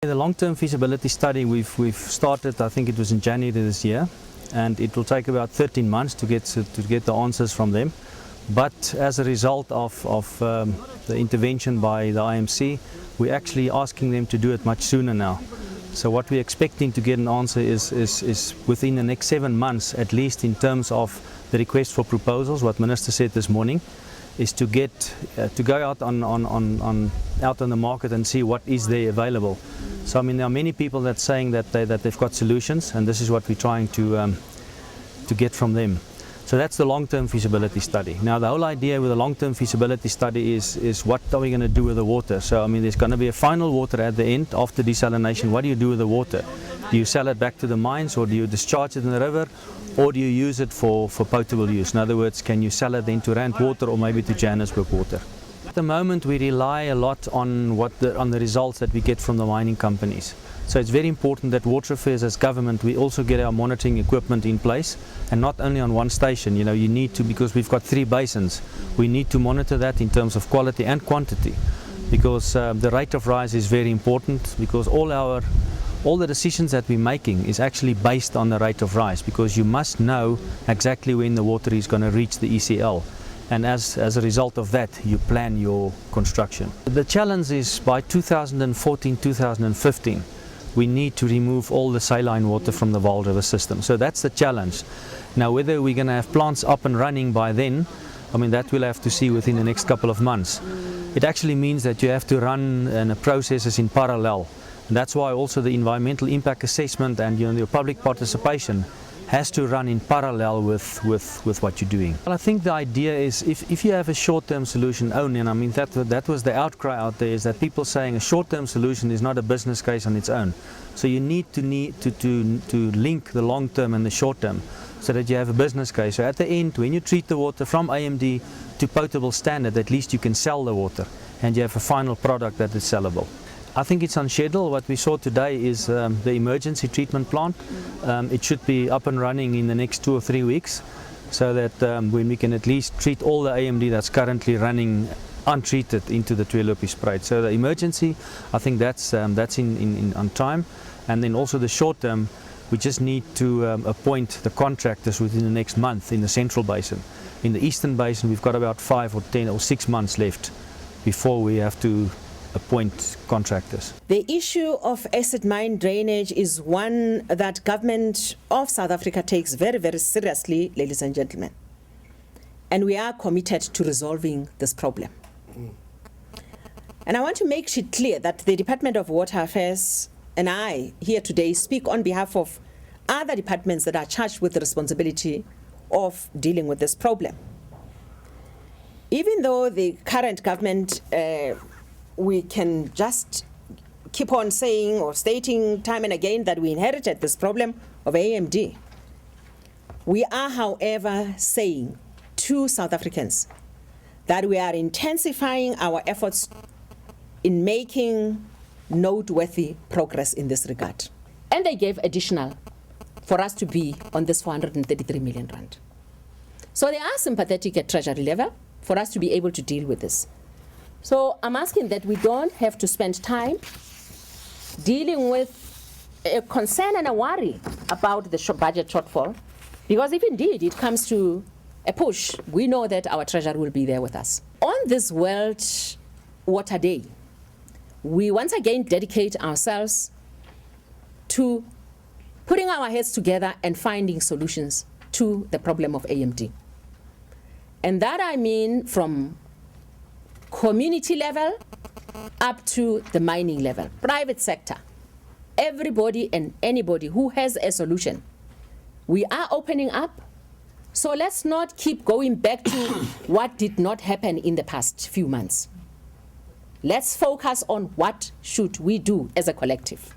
The long-term feasibility study we've started, I think it was in January this year, and it will take about 13 months to get the answers from them. But as a result of the intervention by the IMC, we're actually asking them to do it much sooner now. So what we're expecting to get an answer is within the next 7 months, at least in terms of the request for proposals. What Minister said this morning is to get to go out on the market and see what is there available. So I mean, there are many people that saying that they've got solutions, and this is what we're trying to get from them. So that's the long-term feasibility study. Now the whole idea with the long-term feasibility study is what are we going to do with the water? So I mean, there's going to be a final water at the end after desalination. What do you do with the water? Do you sell it back to the mines, or do you discharge it in the river, or do you use it for potable use? In other words, can you sell it then to Rand Water or maybe to Johannesburg Water? At the moment we rely a lot on the results that we get from the mining companies. So it's very important that Water Affairs as government, we also get our monitoring equipment in place, and not only on one station. You know, you need to, because we've got 3 basins, we need to monitor that in terms of quality and quantity, because the rate of rise is very important, because all the decisions that we're making is actually based on the rate of rise, because you must know exactly when the water is going to reach the ECL. And as a result of that, you plan your construction. The challenge is by 2014-2015, we need to remove all the saline water from the Vaal River system. So that's the challenge. Now, whether we're going to have plants up and running by then, I mean, that we'll have to see within the next couple of months. It actually means that you have to run processes in parallel. And that's why also the environmental impact assessment and your public participation has to run in parallel with what you're doing. Well, I think the idea is if you have a short-term solution only, and I mean that was the outcry out there, is that people saying a short-term solution is not a business case on its own. So you need to link the long-term and the short-term so that you have a business case. So at the end, when you treat the water from AMD to potable standard, at least you can sell the water and you have a final product that is sellable. I think it's on schedule. What we saw today is the emergency treatment plant. It should be up and running in the next 2 or 3 weeks, so that when we can at least treat all the AMD that's currently running untreated into the Tweeloopie Spruit. So the emergency, I think that's on time. And then also the short term, we just need to appoint the contractors within the next month in the Central Basin. In the Eastern Basin, we've got about 5 or 10 or 6 months left before we have to appoint contractors. The issue of acid mine drainage is one that government of South Africa takes very, very seriously, ladies and gentlemen. And we are committed to resolving this problem. And I want to make it clear that the Department of Water Affairs and I here today speak on behalf of other departments that are charged with the responsibility of dealing with this problem. Even though the current government we can just keep on saying or stating time and again that we inherited this problem of AMD. We are, however, saying to South Africans that we are intensifying our efforts in making noteworthy progress in this regard. And they gave additional for us to be on this 433 million rand. So they are sympathetic at Treasury level for us to be able to deal with this. So I'm asking that we don't have to spend time dealing with a concern and a worry about the budget shortfall, because if indeed it comes to a push, we know that our treasury will be there with us. On this World Water Day, we once again dedicate ourselves to putting our heads together and finding solutions to the problem of AMD. And that I mean from community level up to the mining level, private sector, everybody and anybody who has a solution. We are opening up, so let's not keep going back to what did not happen in the past few months. Let's focus on what should we do as a collective.